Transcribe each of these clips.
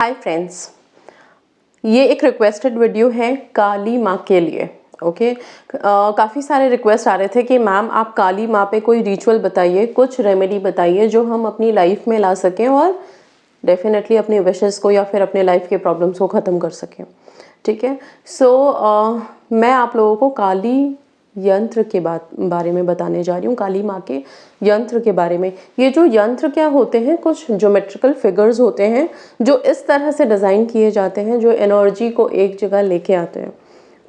Hi friends, ये एक requested video है काली माँ के लिए। ओके, काफ़ी सारे रिक्वेस्ट आ रहे थे कि मैम आप काली माँ पे कोई रिचुअल बताइए, कुछ रेमेडी बताइए जो हम अपनी लाइफ में ला सकें और डेफिनेटली अपनी विशेस को या फिर अपने लाइफ के प्रॉब्लम्स को ख़त्म कर सकें। ठीक है, सो मैं आप लोगों को काली यंत्र के बारे में बताने जा रही हूँ, काली माँ के यंत्र के बारे में। ये जो यंत्र क्या होते हैं, कुछ ज्योमेट्रिकल फिगर्स होते हैं जो इस तरह से डिज़ाइन किए जाते हैं जो एनर्जी को एक जगह लेके आते हैं।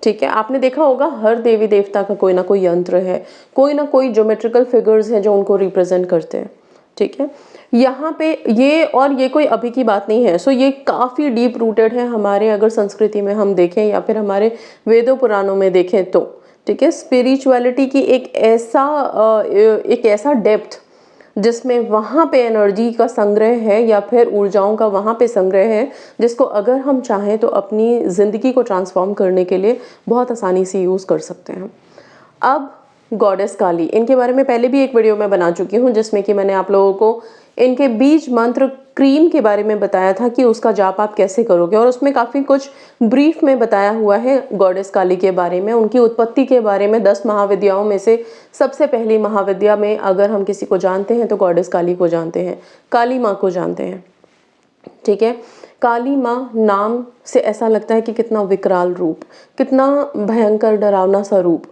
ठीक है, आपने देखा होगा हर देवी देवता का कोई ना कोई यंत्र है, कोई ना कोई ज्योमेट्रिकल फिगर्स है जो उनको रिप्रेजेंट करते हैं। ठीक है, यहाँ पे ये कोई अभी की बात नहीं है। सो ये काफ़ी डीप रूटेड है हमारे, अगर संस्कृति में हम देखें या फिर हमारे वेदों पुराणों में देखें तो। ठीक है, स्पिरिचुअलिटी की एक ऐसा डेप्थ जिसमें वहाँ पे एनर्जी का संग्रह है या फिर ऊर्जाओं का वहाँ पे संग्रह है, जिसको अगर हम चाहें तो अपनी ज़िंदगी को ट्रांसफॉर्म करने के लिए बहुत आसानी से यूज़ कर सकते हैं। अब गॉडेस काली, इनके बारे में पहले भी एक वीडियो मैं बना चुकी हूँ जिसमें कि मैंने आप लोगों को इनके बीज मंत्र क्रीम के बारे में बताया था कि उसका जाप आप कैसे करोगे, और उसमें काफ़ी कुछ ब्रीफ में बताया हुआ है गॉडेस काली के बारे में, उनकी उत्पत्ति के बारे में। 10 महाविद्याओं में से सबसे पहली महाविद्या में अगर हम किसी को जानते हैं तो गॉडेस काली को जानते हैं, काली माँ को जानते हैं। ठीक है, काली माँ नाम से ऐसा लगता है कि कितना विकराल रूप, कितना भयंकर डरावना सा रूप।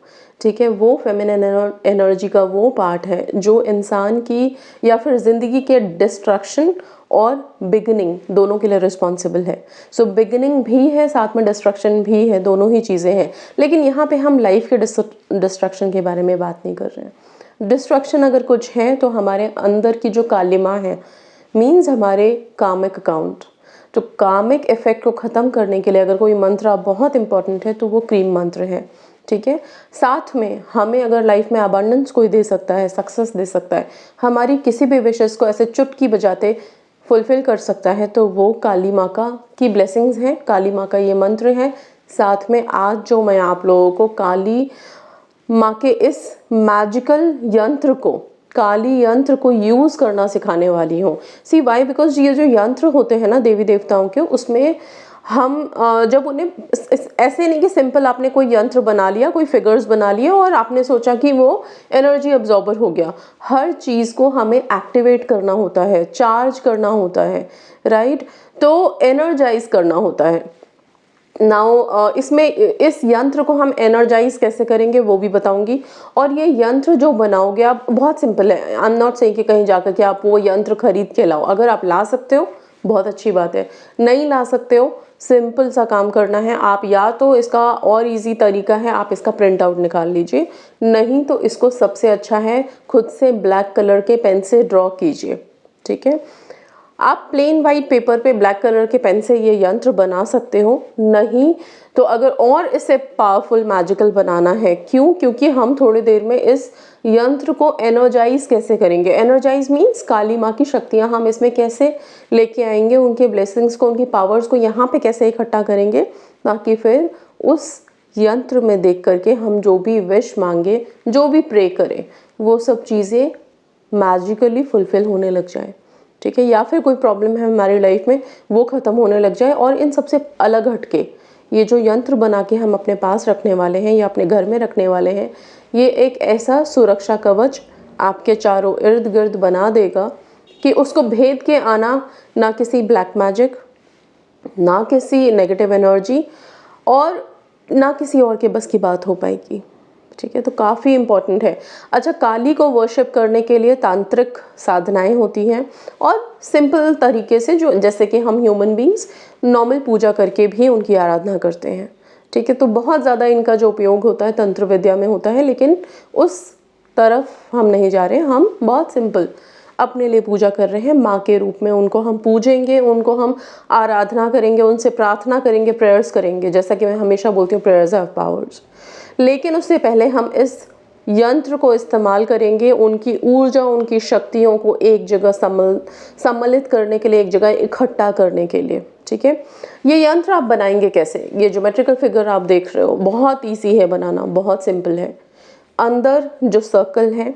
ठीक है, वो फेमिनिन एनर्जी का वो पार्ट है जो इंसान की या फिर ज़िंदगी के डिस्ट्रक्शन और बिगिनिंग दोनों के लिए रिस्पॉन्सिबल है। सो बिगिनिंग भी है, साथ में डिस्ट्रक्शन भी है, दोनों ही चीज़ें हैं। लेकिन यहाँ पे हम लाइफ के डिस्ट्रक्शन के बारे में बात नहीं कर रहे हैं। डिस्ट्रक्शन अगर कुछ है तो हमारे अंदर की जो काली माँ है, मीन्स हमारे कामिक अकाउंट, तो कामिक इफेक्ट को ख़त्म करने के लिए अगर कोई मंत्र बहुत इंपॉर्टेंट है तो वो क्रीम मंत्र है। ठीक है, साथ में हमें अगर लाइफ में अबंडेंस कोई दे सकता है, सक्सेस दे सकता है, हमारी किसी भी विशेस को ऐसे चुटकी बजाते फुलफिल कर सकता है, तो वो काली माँ का की ब्लेसिंग्स हैं, काली माँ का ये मंत्र है। साथ में आज जो मैं आप लोगों को काली माँ के इस मैजिकल यंत्र को, काली यंत्र को यूज़ करना सिखाने वाली हूँ। सी वाई, बिकॉज ये जो यंत्र होते हैं ना देवी देवताओं के, उसमें हम जब उन्हें ऐसे नहीं कि सिंपल आपने कोई यंत्र बना लिया, कोई फिगर्स बना लिए और आपने सोचा कि वो एनर्जी अब्जॉर्बर हो गया। हर चीज़ को हमें एक्टिवेट करना होता है, चार्ज करना होता है, राइट, तो एनर्जाइज करना होता है। नाउ इसमें इस यंत्र को हम एनर्जाइज कैसे करेंगे वो भी बताऊंगी। और ये यंत्र जो बनाओगे आप, बहुत सिंपल है। आई एम नॉट सेइंग कि कहीं जाकर के आप वो यंत्र खरीद के लाओ। अगर आप ला सकते हो बहुत अच्छी बात है, नहीं ला सकते हो, सिंपल सा काम करना है आप, या तो इसका और इजी तरीका है आप इसका प्रिंट आउट निकाल लीजिए, नहीं तो इसको सबसे अच्छा है खुद से ब्लैक कलर के पेन से ड्रॉ कीजिए। ठीक है, आप प्लेन वाइट पेपर पे ब्लैक कलर के पेन से ये यंत्र बना सकते हो, नहीं तो अगर और इसे पावरफुल मैजिकल बनाना है, क्योंकि हम थोड़ी देर में इस यंत्र को एनर्जाइज कैसे करेंगे। एनर्जाइज मीन्स काली माँ की शक्तियाँ हम इसमें कैसे लेके आएंगे, उनके ब्लेसिंग्स को, उनकी पावर्स को यहाँ पे कैसे इकट्ठा करेंगे, ताकि फिर उस यंत्र में देख करके हम जो भी विश मांगे, जो भी प्रे करें, वो सब चीज़ें मैजिकली फुलफिल होने लग जाए। ठीक है, या फिर कोई प्रॉब्लम है हमारी लाइफ में वो ख़त्म होने लग जाए। और इन सबसे अलग हटके ये जो यंत्र बना के हम अपने पास रखने वाले हैं या अपने घर में रखने वाले हैं, ये एक ऐसा सुरक्षा कवच आपके चारों इर्द गिर्द बना देगा कि उसको भेद के आना ना किसी ब्लैक मैजिक, ना किसी नेगेटिव एनर्जी और ना किसी और के बस की बात हो पाएगी। ठीक है, तो काफ़ी इम्पॉर्टेंट है। अच्छा, काली को वर्शिप करने के लिए तांत्रिक साधनाएं होती हैं और सिंपल तरीके से, जो जैसे कि हम ह्यूमन बींग्स नॉर्मल पूजा करके भी उनकी आराधना करते हैं। ठीक है, तो बहुत ज़्यादा इनका जो उपयोग होता है तंत्र विद्या में होता है, लेकिन उस तरफ हम नहीं जा रहे। हम बहुत सिंपल अपने लिए पूजा कर रहे हैं, माँ के रूप में उनको हम पूजेंगे, उनको हम आराधना करेंगे, उनसे प्रार्थना करेंगे, प्रेयर्स करेंगे। जैसा कि मैं हमेशा बोलती हूँ, प्रेयर्स हैव पावर्स। लेकिन उससे पहले हम इस यंत्र को इस्तेमाल करेंगे उनकी ऊर्जा, उनकी शक्तियों को एक जगह सम्मिलित करने के लिए, एक जगह इकट्ठा करने के लिए। ठीक है, ये यंत्र आप बनाएंगे कैसे? ये ज्योमेट्रिकल फिगर आप देख रहे हो, बहुत ईजी है बनाना, बहुत सिंपल है। अंदर जो सर्कल है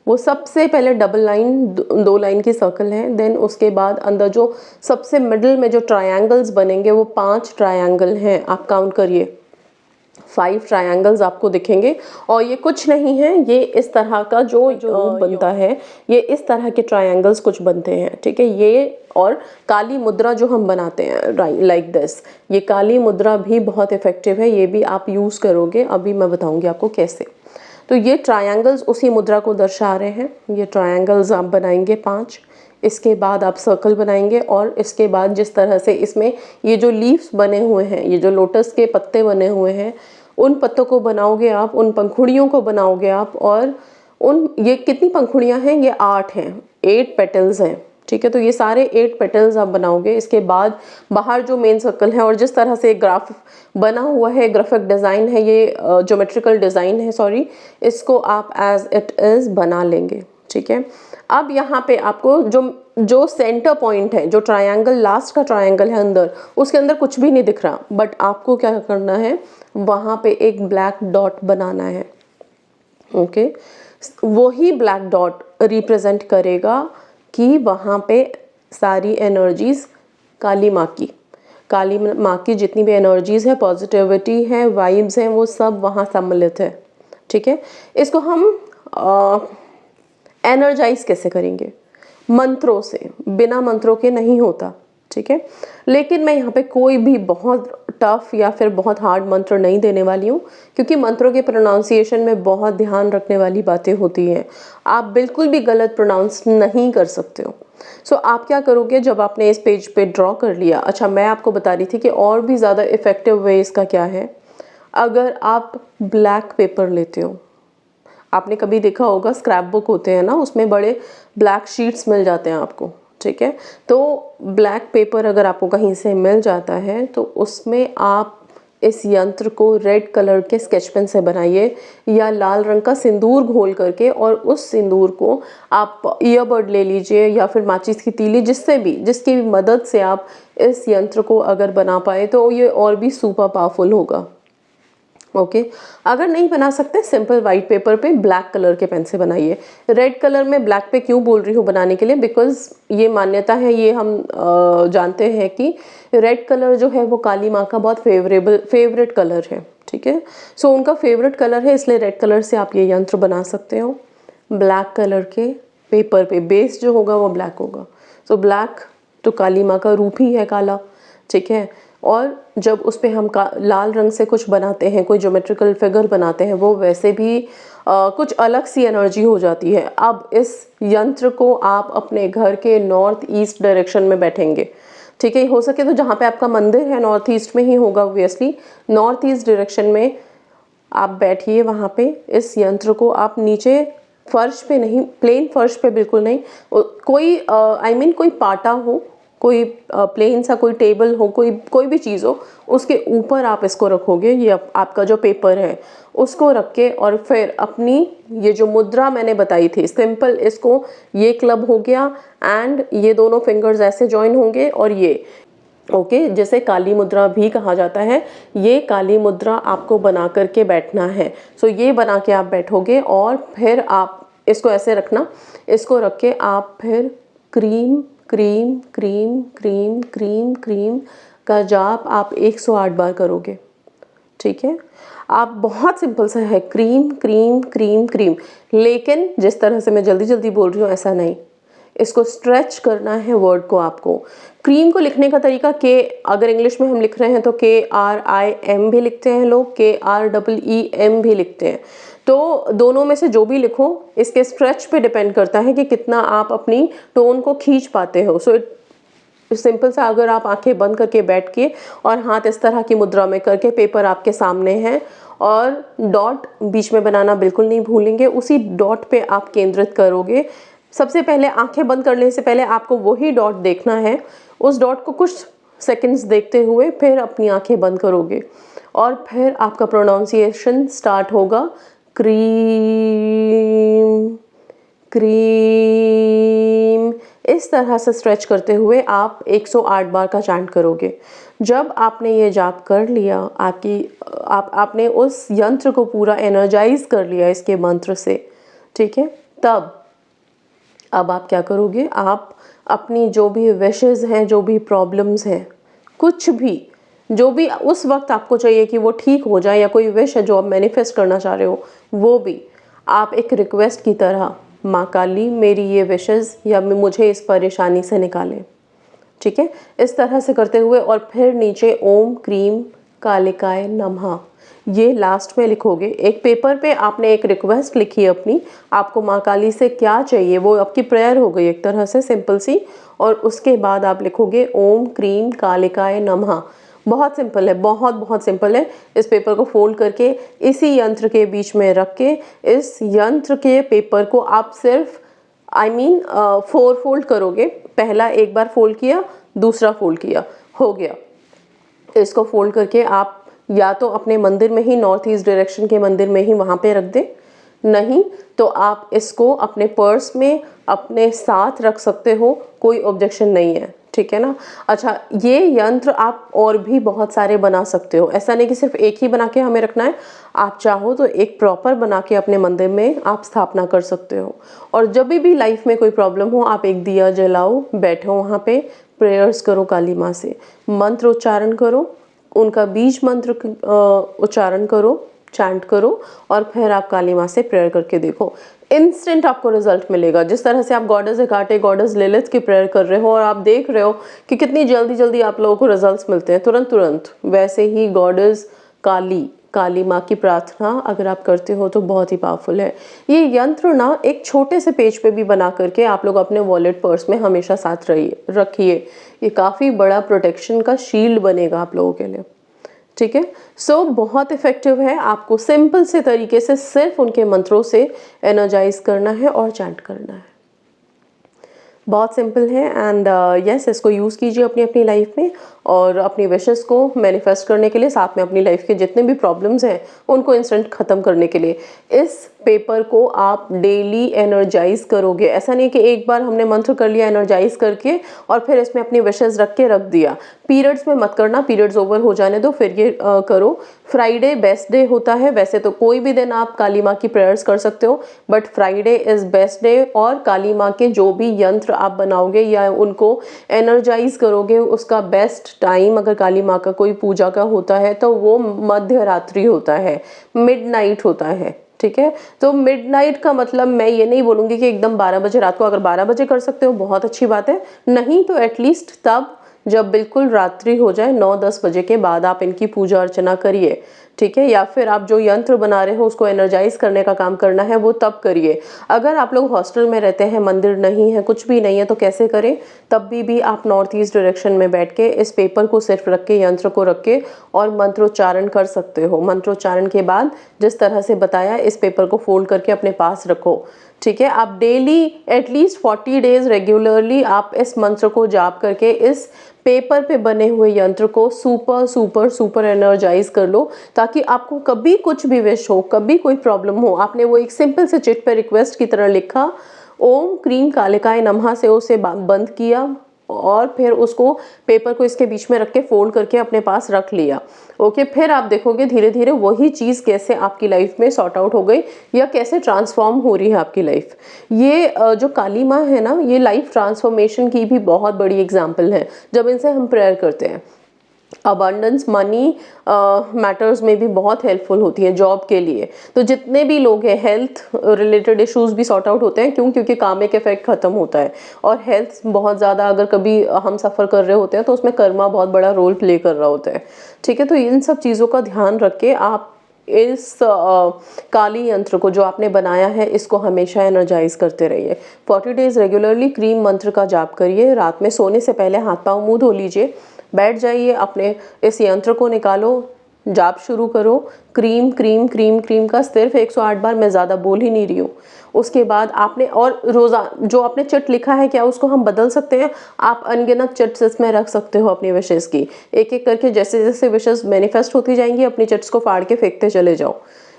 वो सबसे पहले डबल लाइन, 2 लाइन की सर्कल है, देन उसके बाद अंदर जो सबसे मिडिल में जो ट्रायंगल्स बनेंगे वो 5 ट्रायंगल हैं। आप काउंट करिए, 5 ट्रायंगल्स आपको दिखेंगे। और ये कुछ नहीं है, ये इस तरह का जो रूप बनता है, ये इस तरह के ट्रायंगल्स कुछ बनते हैं, ठीक है। ये और काली मुद्रा जो हम बनाते हैं लाइक दिस, ये काली मुद्रा भी बहुत इफ़ेक्टिव है, ये भी आप यूज़ करोगे, अभी मैं बताऊंगी आपको कैसे। तो ये ट्रायंगल्स उसी मुद्रा को दर्शा रहे हैं। ये ट्रायंगल्स आप बनाएंगे 5, इसके बाद आप सर्कल बनाएंगे, और इसके बाद जिस तरह से इसमें ये जो लीव्स बने हुए हैं, ये जो लोटस के पत्ते बने हुए हैं, उन पत्तों को बनाओगे आप, उन पंखुड़ियों को बनाओगे आप। और ये कितनी पंखुड़ियाँ हैं, ये 8 हैं, 8 पेटल्स हैं, ठीक है। तो ये सारे 8 पेटल्स आप बनाओगे। इसके बाद बाहर जो मेन सर्कल है, और जिस तरह से ग्राफ बना हुआ है, ग्राफिक डिज़ाइन है, ये ज्योमेट्रिकल डिज़ाइन है, सॉरी, इसको आप एज इट इज़ बना लेंगे, ठीक है। अब यहाँ पे आपको जो सेंटर पॉइंट है, जो ट्रायंगल, लास्ट का ट्रायंगल है अंदर, उसके अंदर कुछ भी नहीं दिख रहा, बट आपको क्या करना है, वहाँ पे एक ब्लैक डॉट बनाना है, ओके। वही ब्लैक डॉट रिप्रेजेंट करेगा कि वहाँ पे सारी एनर्जीज काली माँ की जितनी भी एनर्जीज है, पॉजिटिविटी है, वाइब्स हैं, वो सब वहाँ सम्मिलित है, ठीक है। इसको हम एनर्जाइज कैसे करेंगे, मंत्रों से, बिना मंत्रों के नहीं होता, ठीक है। लेकिन मैं यहाँ पे कोई भी बहुत टफ या फिर बहुत हार्ड मंत्र नहीं देने वाली हूँ, क्योंकि मंत्रों के प्रोनाउंसिएशन में बहुत ध्यान रखने वाली बातें होती हैं। आप बिल्कुल भी गलत प्रोनाउंस नहीं कर सकते हो। सो आप क्या करोगे, जब आपने इस पेज पे ड्रॉ कर लिया, अच्छा मैं आपको बता रही थी कि और भी ज़्यादा इफ़ेक्टिव वे इसका क्या है। अगर आप ब्लैक पेपर लेते हो, आपने कभी देखा होगा स्क्रैप बुक होते हैं ना, उसमें बड़े ब्लैक शीट्स मिल जाते हैं आपको, ठीक है। तो ब्लैक पेपर अगर आपको कहीं से मिल जाता है, तो उसमें आप इस यंत्र को रेड कलर के स्केच पेन से बनाइए, या लाल रंग का सिंदूर घोल करके, और उस सिंदूर को आप ईयरबड ले लीजिए या फिर माचिस की तीली, जिसकी भी मदद से आप इस यंत्र को अगर बना पाए तो ये और भी सुपर पावरफुल होगा, ओके। अगर नहीं बना सकते, सिंपल वाइट पेपर पे ब्लैक कलर के पेन से बनाइए। रेड कलर में ब्लैक पे क्यों बोल रही हूँ बनाने के लिए, बिकॉज ये मान्यता है, ये हम जानते हैं कि रेड कलर जो है वो काली माँ का बहुत फेवरेट कलर है, ठीक है। सो उनका फेवरेट कलर है, इसलिए रेड कलर से आप ये यंत्र बना सकते हो। ब्लैक कलर के पेपर पे बेस जो होगा वो ब्लैक होगा। सो ब्लैक तो काली माँ का रूप ही है काला, ठीक है। और जब उस पर हम लाल रंग से कुछ बनाते हैं, कोई ज्योमेट्रिकल फिगर बनाते हैं, वो वैसे भी कुछ अलग सी एनर्जी हो जाती है। अब इस यंत्र को आप अपने घर के नॉर्थ ईस्ट डायरेक्शन में बैठेंगे, ठीक है। हो सके तो जहाँ पे आपका मंदिर है नॉर्थ ईस्ट में ही होगा, ऑब्वियसली नॉर्थ ईस्ट डायरेक्शन में आप बैठिए। वहाँ पे इस यंत्र को आप नीचे फर्श पे नहीं, प्लेन फर्श पे बिल्कुल नहीं, कोई कोई पाटा हो, कोई प्लेन सा कोई टेबल हो, कोई भी चीज़ हो, उसके ऊपर आप इसको रखोगे। ये आपका जो पेपर है उसको रख के, और फिर अपनी ये जो मुद्रा मैंने बताई थी सिंपल, इसको, ये क्लब हो गया, एंड ये दोनों फिंगर्स ऐसे जॉइन होंगे, और ये ओके, जैसे काली मुद्रा भी कहा जाता है, ये काली मुद्रा आपको बना करके बैठना है। सो ये बना के आप बैठोगे, और फिर आप इसको ऐसे रखना, इसको रख के आप फिर cream cream cream cream cream cream का जाप आप 108 बार करोगे, ठीक है। आप बहुत सिंपल सा है, क्रीम क्रीम क्रीम क्रीम, लेकिन जिस तरह से मैं जल्दी जल्दी बोल रही हूँ ऐसा नहीं, इसको स्ट्रेच करना है वर्ड को आपको। क्रीम को लिखने का तरीका, के अगर इंग्लिश में हम लिख रहे हैं तो KRIM भी लिखते हैं लोग, KREEM भी लिखते हैं। तो दोनों में से जो भी लिखो, इसके स्ट्रेच पे डिपेंड करता है कि कितना आप अपनी टोन को खींच पाते हो। सो सिंपल सा, अगर आप आंखें बंद करके बैठ के और हाथ इस तरह की मुद्रा में करके, पेपर आपके सामने है, और डॉट बीच में बनाना बिल्कुल नहीं भूलेंगे, उसी डॉट पे आप केंद्रित करोगे। सबसे पहले आंखें बंद करने से पहले आपको वही डॉट देखना है, उस डॉट को कुछ सेकंड्स देखते हुए फिर अपनी आंखें बंद करोगे, और फिर आपका प्रोनाउंसिएशन स्टार्ट होगा, क्रीम क्रीम। इस तरह से स्ट्रेच करते हुए आप 108 बार का चैंट करोगे। जब आपने ये जाप कर लिया, आपने उस यंत्र को पूरा एनर्जाइज कर लिया इसके मंत्र से, ठीक है, तब अब आप क्या करोगे, आप अपनी जो भी विशेज़ हैं, जो भी प्रॉब्लम्स हैं, कुछ भी जो भी उस वक्त आपको चाहिए कि वो ठीक हो जाए, या कोई विश है जो आप मैनिफेस्ट करना चाह रहे हो, वो भी आप एक रिक्वेस्ट की तरह, माँ काली मेरी ये विशेज़ या मुझे इस परेशानी से निकालें, ठीक है, इस तरह से करते हुए, और फिर नीचे ओम क्रीम कालिकाय नमः ये लास्ट में लिखोगे। एक पेपर पे आपने एक रिक्वेस्ट लिखी अपनी, आपको माँ काली से क्या चाहिए, वो आपकी प्रेयर हो गई एक तरह से सिंपल सी, और उसके बाद आप लिखोगे ओम क्रीम कालिकाय नमः। बहुत सिंपल है, बहुत बहुत सिंपल है। इस पेपर को फोल्ड करके इसी यंत्र के बीच में रख के, इस यंत्र के पेपर को आप सिर्फ 4 फोल्ड करोगे। पहला एक बार फोल्ड किया, दूसरा फोल्ड किया, हो गया। इसको फोल्ड करके आप या तो अपने मंदिर में ही, नॉर्थ ईस्ट डायरेक्शन के मंदिर में ही वहाँ पे रख दें, नहीं तो आप इसको अपने पर्स में अपने साथ रख सकते हो, कोई ऑब्जेक्शन नहीं है, ठीक है ना। अच्छा, ये यंत्र आप और भी बहुत सारे बना सकते हो, ऐसा नहीं कि सिर्फ एक ही बना के हमें रखना है। आप चाहो तो एक प्रॉपर बना के अपने मंदिर में आप स्थापना कर सकते हो। और जब भी लाइफ में कोई प्रॉब्लम हो, आप एक दिया जलाओ, बैठो वहाँ पे, प्रेयर्स करो काली माँ से, मंत्र उच्चारण करो, उनका बीज मंत्र उच्चारण करो, चैंट करो, और फिर आप काली माँ से प्रेयर करके देखो, इंस्टेंट आपको रिजल्ट मिलेगा। जिस तरह से आप गॉडेस हेकाटे, गॉडेस लिलिथ की प्रेयर कर रहे हो और आप देख रहे हो कि कितनी जल्दी जल्दी आप लोगों को रिजल्ट्स मिलते हैं तुरंत तुरंत, वैसे ही गॉडेस काली माँ की प्रार्थना अगर आप करते हो तो बहुत ही पावरफुल है। ये यंत्र ना एक छोटे से पेज पे भी बना करके आप लोग अपने वॉलेट पर्स में हमेशा साथ रखिए, ये काफ़ी बड़ा प्रोटेक्शन का शील्ड बनेगा आप लोगों के लिए, ठीक है। सो बहुत इफेक्टिव है, आपको सिंपल से तरीके से सिर्फ उनके मंत्रों से एनर्जाइज करना है और चैंट करना है। बहुत सिंपल है। एंड यस, इसको यूज़ कीजिए अपनी अपनी लाइफ में, और अपनी विशेस को मैनिफेस्ट करने के लिए, साथ में अपनी लाइफ के जितने भी प्रॉब्लम्स हैं उनको इंस्टेंट ख़त्म करने के लिए इस पेपर को आप डेली एनर्जाइज करोगे। ऐसा नहीं कि एक बार हमने मंत्र कर लिया एनर्जाइज करके और फिर इसमें अपनी विशेस रख के रख दिया। पीरियड्स में मत करना, पीरियड्स ओवर हो जाने दो फिर ये करो। फ्राइडे बेस्ट डे होता है, वैसे तो कोई भी दिन आप काली माँ की प्रेयर्स कर सकते हो, but Friday is best day. और काली माँ के जो भी यंत्र आप बनाओगे या उनको एनर्जाइज करोगे, उसका बेस्ट टाइम अगर काली माँ का कोई पूजा का होता है तो वो मध्य रात्रि होता है, मिडनाइट होता है, ठीक है। तो मिडनाइट का मतलब मैं ये नहीं बोलूँगी कि एकदम 12 बजे रात को, अगर 12 बजे कर सकते हो बहुत अच्छी बात है, नहीं तो एटलीस्ट तब जब बिल्कुल रात्रि हो जाए, 9-10 बजे के बाद आप इनकी पूजा अर्चना करिए, ठीक है। या फिर आप जो यंत्र बना रहे हो उसको एनर्जाइज करने का काम करना है वो तब करिए। अगर आप लोग हॉस्टल में रहते हैं, मंदिर नहीं है, कुछ भी नहीं है, तो कैसे करें, तब भी आप नॉर्थ ईस्ट डायरेक्शन में बैठ के इस पेपर को सिर्फ रख के, यंत्र को रख के और मंत्रोच्चारण कर सकते हो। मंत्रोच्चारण के बाद जिस तरह से बताया, इस पेपर को फोल्ड करके अपने पास रखो, ठीक है। आप डेली एटलीस्ट 40 डेज रेगुलरली आप इस मंत्र को जाप करके इस पेपर पे बने हुए यंत्र को सुपर सुपर सुपर एनर्जाइज कर लो, ताकि आपको कभी कुछ भी विश हो, कभी कोई प्रॉब्लम हो, आपने वो एक सिंपल से चिट पे रिक्वेस्ट की तरह लिखा, ओम क्रीम कालिकाय नमः से उसे बंद किया और फिर उसको पेपर को इसके बीच में रख के फोल्ड करके अपने पास रख लिया, ओके। फिर आप देखोगे धीरे धीरे वही चीज़ कैसे आपकी लाइफ में सॉर्ट आउट हो गई या कैसे ट्रांसफॉर्म हो रही है आपकी लाइफ। ये जो काली माँ है ना, ये लाइफ ट्रांसफॉर्मेशन की भी बहुत बड़ी एग्जाम्पल है जब इनसे हम प्रेयर करते हैं। अबंडेंस मनी मैटर्स में भी बहुत हेल्पफुल होती है जॉब के लिए। तो जितने भी लोग हैं, हेल्थ रिलेटेड इश्यूज भी सॉर्ट आउट होते हैं, क्योंकि कामिक इफेक्ट खत्म होता है। और हेल्थ बहुत ज़्यादा अगर कभी हम सफ़र कर रहे होते हैं तो उसमें कर्मा बहुत बड़ा रोल प्ले कर रहा होता है, ठीक है। तो इन सब चीज़ों का ध्यान रख के आप इस काली यंत्र को जो आपने बनाया है इसको हमेशा एनर्जाइज करते रहिए। 40 डेज रेगुलरली क्रीम मंत्र का जाप करिए। रात में सोने से पहले हाथ पाँव मुँह धो लीजिए, बैठ जाइए, अपने इस यंत्र को निकालो, जाप शुरू करो, क्रीम क्रीम क्रीम क्रीम का सिर्फ 108 बार, मैं ज़्यादा बोल ही नहीं रही हूँ। उसके बाद आपने और रोज़ा जो आपने चिट लिखा है, क्या उसको हम बदल सकते हैं? आप अनगिनत चिट्स इसमें रख सकते हो अपनी विशेज़ की, एक एक करके जैसे जैसे विशेज़ मैनिफेस्ट होती जाएंगी अपनी चिट्स को फाड़ के फेंकते चले जाओ।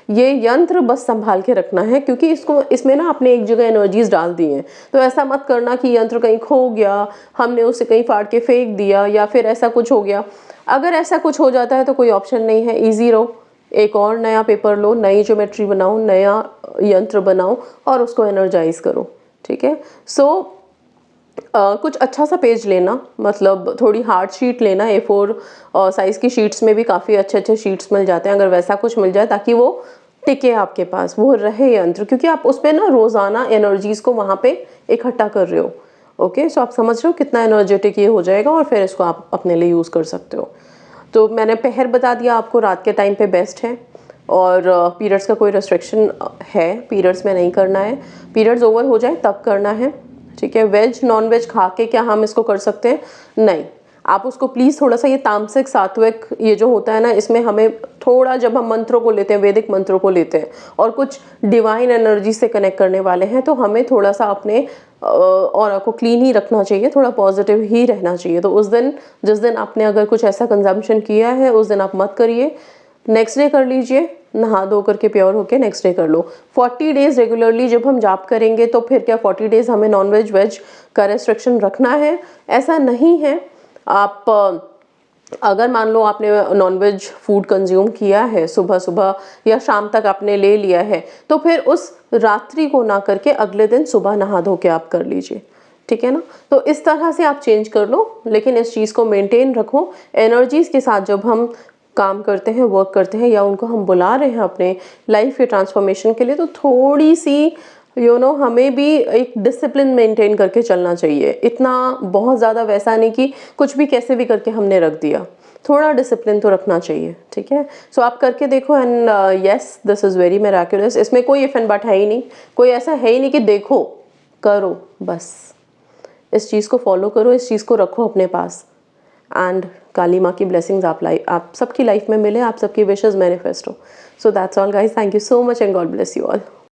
ये यंत्र बस संभाल के रखना है, क्योंकि इसमें ना आपने एक जगह एनर्जीज डाल दी हैं, तो ऐसा मत करना कि यंत्र कहीं खो गया, हमने उसे कहीं फाड़ के फेंक दिया या फिर ऐसा कुछ हो गया। अगर ऐसा कुछ हो जाता है तो कोई ऑप्शन नहीं है, ईजी रहो, एक और नया पेपर लो, नई ज्योमेट्री बनाओ, नया यंत्र बनाओ और उसको एनर्जाइज करो। ठीक है। सो कुछ अच्छा सा पेज लेना, मतलब थोड़ी हार्ड शीट लेना, A4 साइज़ की शीट्स में भी काफ़ी अच्छे अच्छे शीट्स मिल जाते हैं, अगर वैसा कुछ मिल जाए ताकि वो टिके आपके पास, वो रहे यंत्र, क्योंकि आप उस पर ना रोज़ाना एनर्जीज़ को वहाँ पे इकट्ठा कर रहे हो। ओके, सो आप समझ रहे हो कितना एनर्जेटिक ये हो जाएगा और फिर इसको आप अपने लिए यूज़ कर सकते हो। तो मैंने पहर बता दिया आपको, रात के टाइम पे बेस्ट है। और पीरियड्स का कोई रेस्ट्रिक्शन है, पीरियड्स में नहीं करना है, पीरियड्स ओवर हो जाए तब करना है। ठीक है। वेज नॉन वेज खा के क्या हम इसको कर सकते हैं? नहीं। आप उसको प्लीज़ थोड़ा सा, ये तामसिक सात्विक ये जो होता है ना, इसमें हमें थोड़ा, जब हम मंत्रों को लेते हैं, वैदिक मंत्रों को लेते हैं और कुछ डिवाइन एनर्जी से कनेक्ट करने वाले हैं, तो हमें थोड़ा सा अपने ऑरा को क्लीन ही रखना चाहिए, थोड़ा पॉजिटिव ही रहना चाहिए। तो उस दिन, जिस दिन आपने अगर कुछ ऐसा कंजम्पशन किया है, उस दिन आप मत करिए, नेक्स्ट डे कर लीजिए, नहा धो करके प्योर होके नेक्स्ट डे कर लो। 40 डेज़ रेगुलरली जब हम जाप करेंगे तो फिर क्या 40 डेज़ हमें नॉन वेज वेज का रेस्ट्रिक्शन रखना है? ऐसा नहीं है। आप अगर मान लो आपने नॉन वेज फूड कंज्यूम किया है, सुबह सुबह या शाम तक आपने ले लिया है, तो फिर उस रात्रि को ना करके अगले दिन सुबह नहा धो के आप कर लीजिए। ठीक है ना। तो इस तरह से आप चेंज कर लो, लेकिन इस चीज़ को मेंटेन रखो। एनर्जीज़ के साथ जब हम काम करते हैं, वर्क करते हैं, या उनको हम बुला रहे हैं अपने लाइफ के ट्रांसफॉर्मेशन के लिए, तो थोड़ी सी हमें भी एक डिसिप्लिन मेंटेन करके चलना चाहिए। इतना बहुत ज़्यादा वैसा नहीं कि कुछ भी कैसे भी करके हमने रख दिया, थोड़ा डिसिप्लिन तो रखना चाहिए। ठीक है। सो आप करके देखो and yes, this is very miraculous. इसमें कोई इफ एंड बट है ही नहीं, कोई ऐसा है ही नहीं कि देखो करो, बस इस चीज़ को फॉलो करो, इस चीज़ को रखो अपने पास एंड काली माँ की ब्लेसिंग्स आप सबकी लाइफ में मिले, आप सबकी विशेस मैनिफेस्ट हो। So that's all guys, thank you so much and God bless you all.